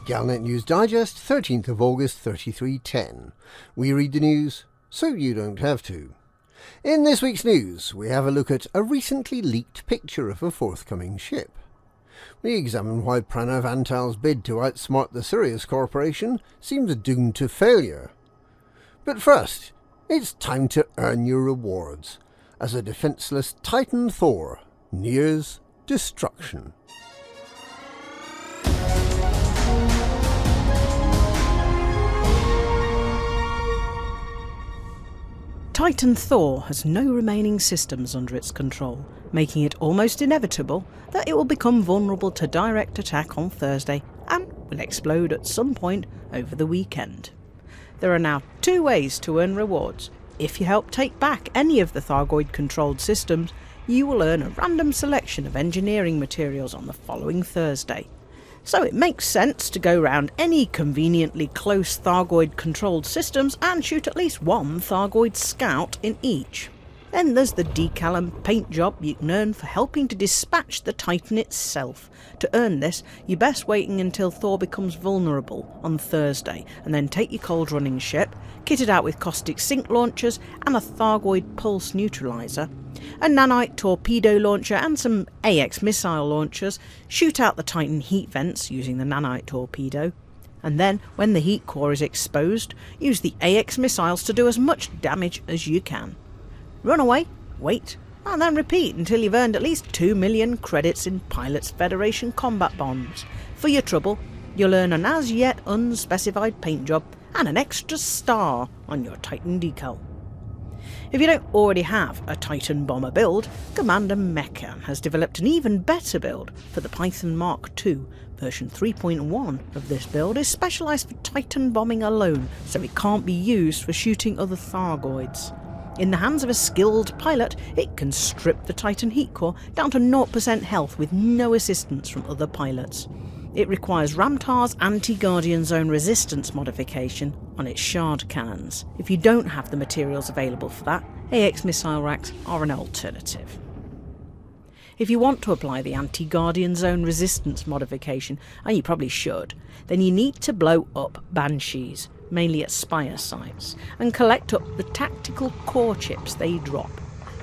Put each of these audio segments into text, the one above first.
Galnet News Digest, 13th of August 3310. We read the news so you don't have to. In this week's news, we have a look at a recently leaked picture of a forthcoming ship. We examine why Pranav Antal's bid to outsmart the Sirius Corporation seems doomed to failure. But first, it's time to earn your rewards, as a defenceless Titan Thor nears destruction. Titan Thor has no remaining systems under its control, making it almost inevitable that it will become vulnerable to direct attack on Thursday and will explode at some point over the weekend. There are now two ways to earn rewards. If you help take back any of the Thargoid-controlled systems, you will earn a random selection of engineering materials on the following Thursday. So it makes sense to go round any conveniently close Thargoid-controlled systems and shoot at least one Thargoid scout in each. Then there's the decal and paint job you can earn for helping to dispatch the Titan itself. To earn this, you're best waiting until Thor becomes vulnerable on Thursday, and then take your cold running ship, kitted out with caustic sink launchers and a Thargoid pulse neutralizer, a nanite torpedo launcher and some AX missile launchers, shoot out the Titan heat vents using the nanite torpedo, and then, when the heat core is exposed, use the AX missiles to do as much damage as you can. Run away, wait, and then repeat until you've earned at least 2 million credits in Pilots Federation combat bonds. For your trouble, you'll earn an as yet unspecified paint job and an extra star on your Titan decal. If you don't already have a Titan bomber build, Commander Mechan has developed an even better build for the Python Mark II. Version 3.1 of this build is specialised for Titan bombing alone, so it can't be used for shooting other Thargoids. In the hands of a skilled pilot, it can strip the Titan heat core down to 0% health with no assistance from other pilots. It requires Ramtar's anti-Guardian Zone resistance modification on its shard cannons. If you don't have the materials available for that, AX missile racks are an alternative. If you want to apply the anti-Guardian Zone resistance modification, and you probably should, then you need to blow up Banshees, mainly at Spire sites, and collect up the tactical core chips they drop.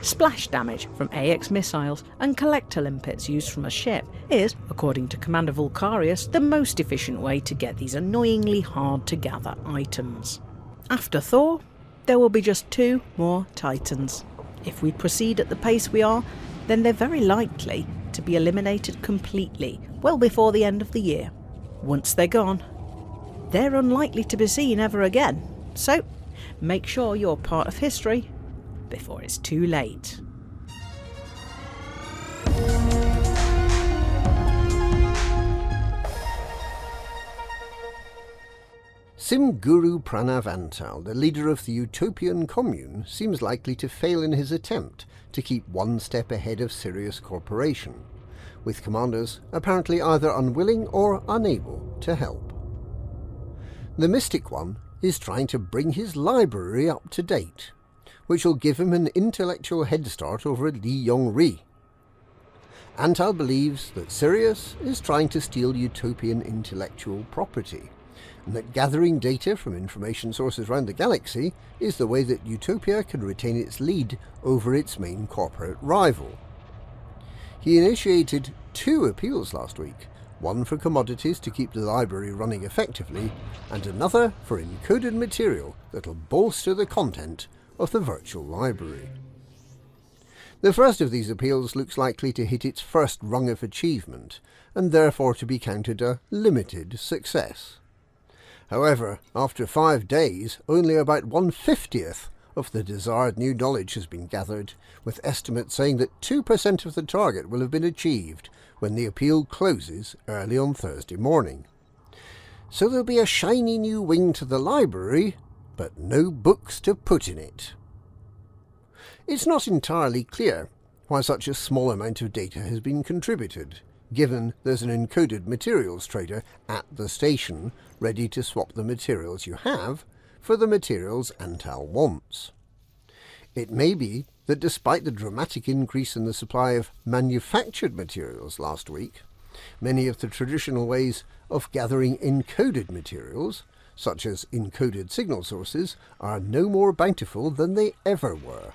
Splash damage from AX missiles and collector limpets used from a ship is, according to Commander Vulcarius, the most efficient way to get these annoyingly hard to gather items. After Thor, there will be just 2 more Titans. If we proceed at the pace we are, then they're very likely to be eliminated completely, well before the end of the year. Once they're gone, they're unlikely to be seen ever again, so make sure you're part of history before it's too late. Sim Guru Pranav Antal, the leader of the Utopian Commune, seems likely to fail in his attempt to keep one step ahead of Sirius Corporation, with commanders apparently either unwilling or unable to help. The Mystic One is trying to bring his library up to date, which will give him an intellectual head start over Lee Yong-ri. Antal believes that Sirius is trying to steal Utopian intellectual property, and that gathering data from information sources around the galaxy is the way that Utopia can retain its lead over its main corporate rival. He initiated 2 appeals last week, one for commodities to keep the library running effectively, and another for encoded material that'll bolster the content of the virtual library. The first of these appeals looks likely to hit its first rung of achievement, and therefore to be counted a limited success. However, after 5 days, only about 1/50th of the desired new knowledge has been gathered, with estimates saying that 2% of the target will have been achieved when the appeal closes early on Thursday morning. So there'll be a shiny new wing to the library, but no books to put in it. It's not entirely clear why such a small amount of data has been contributed, given there's an encoded materials trader at the station ready to swap the materials you have for the materials Antal wants. It may be that despite the dramatic increase in the supply of manufactured materials last week, Many of the traditional ways of gathering encoded materials, such as encoded signal sources, are no more bountiful than they ever were.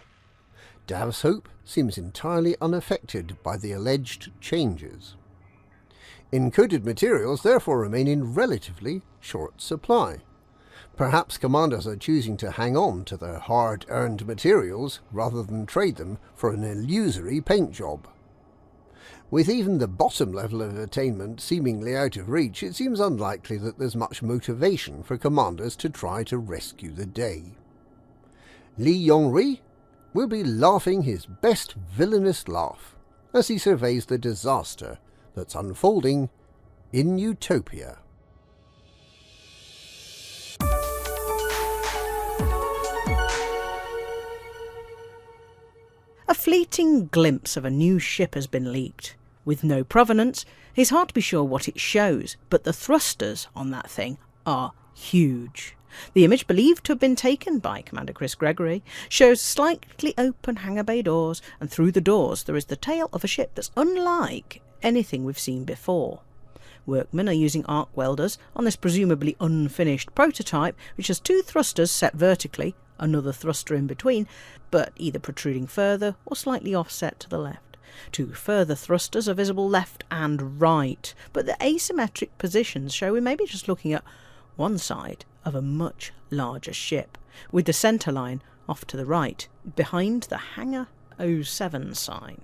Dav's hope seems entirely unaffected by the alleged changes. Encoded materials therefore remain in relatively short supply. Perhaps commanders are choosing to hang on to their hard-earned materials rather than trade them for an illusory paint job. With even the bottom level of attainment seemingly out of reach, it seems unlikely that there's much motivation for commanders to try to rescue the day. Li Yongri will be laughing his best villainous laugh as he surveys the disaster that's unfolding in Utopia. A fleeting glimpse of a new ship has been leaked. With no provenance, it's hard to be sure what it shows, but the thrusters on that thing are huge. The image, believed to have been taken by Commander Chris Gregory, shows slightly open hangar bay doors, and through the doors there is the tail of a ship that's unlike anything we've seen before. Workmen are using arc welders on this presumably unfinished prototype, which has two thrusters set vertically, another thruster in between, but either protruding further or slightly offset to the left. Two further thrusters are visible left and right, but the asymmetric positions show we may be just looking at one side of a much larger ship, with the centre line off to the right, behind the Hangar 07 sign.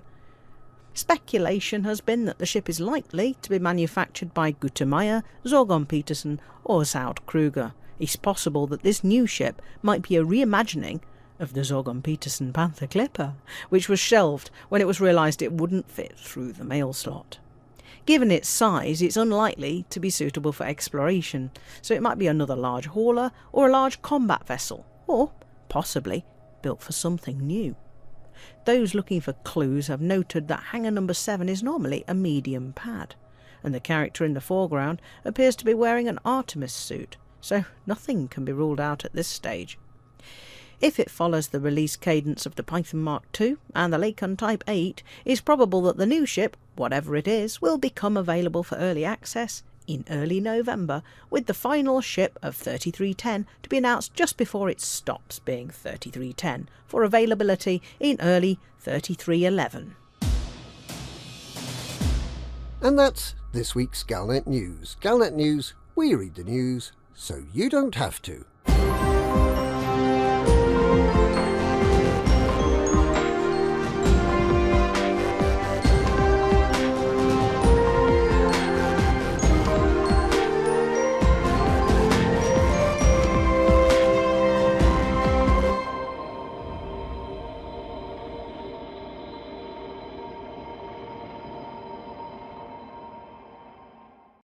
Speculation has been that the ship is likely to be manufactured by Gutermeyer, Zorgon Peterson or Saud Kruger. It's possible that this new ship might be a reimagining of the Zorgon Peterson Panther Clipper, which was shelved when it was realised it wouldn't fit through the mail slot. Given its size, it's unlikely to be suitable for exploration, so it might be another large hauler or a large combat vessel, or possibly built for something new. Those looking for clues have noted that Hangar number 7 is normally a medium pad, and the character in the foreground appears to be wearing an Artemis suit, so nothing can be ruled out at this stage. If it follows the release cadence of the Python Mark II and the Lakon Type 8, it's probable that the new ship, whatever it is, will become available for early access in early November, with the final ship of 3310 to be announced just before it stops being 3310 for availability in early 3311. And that's this week's Galnet News. Galnet News, we read the news so you don't have to.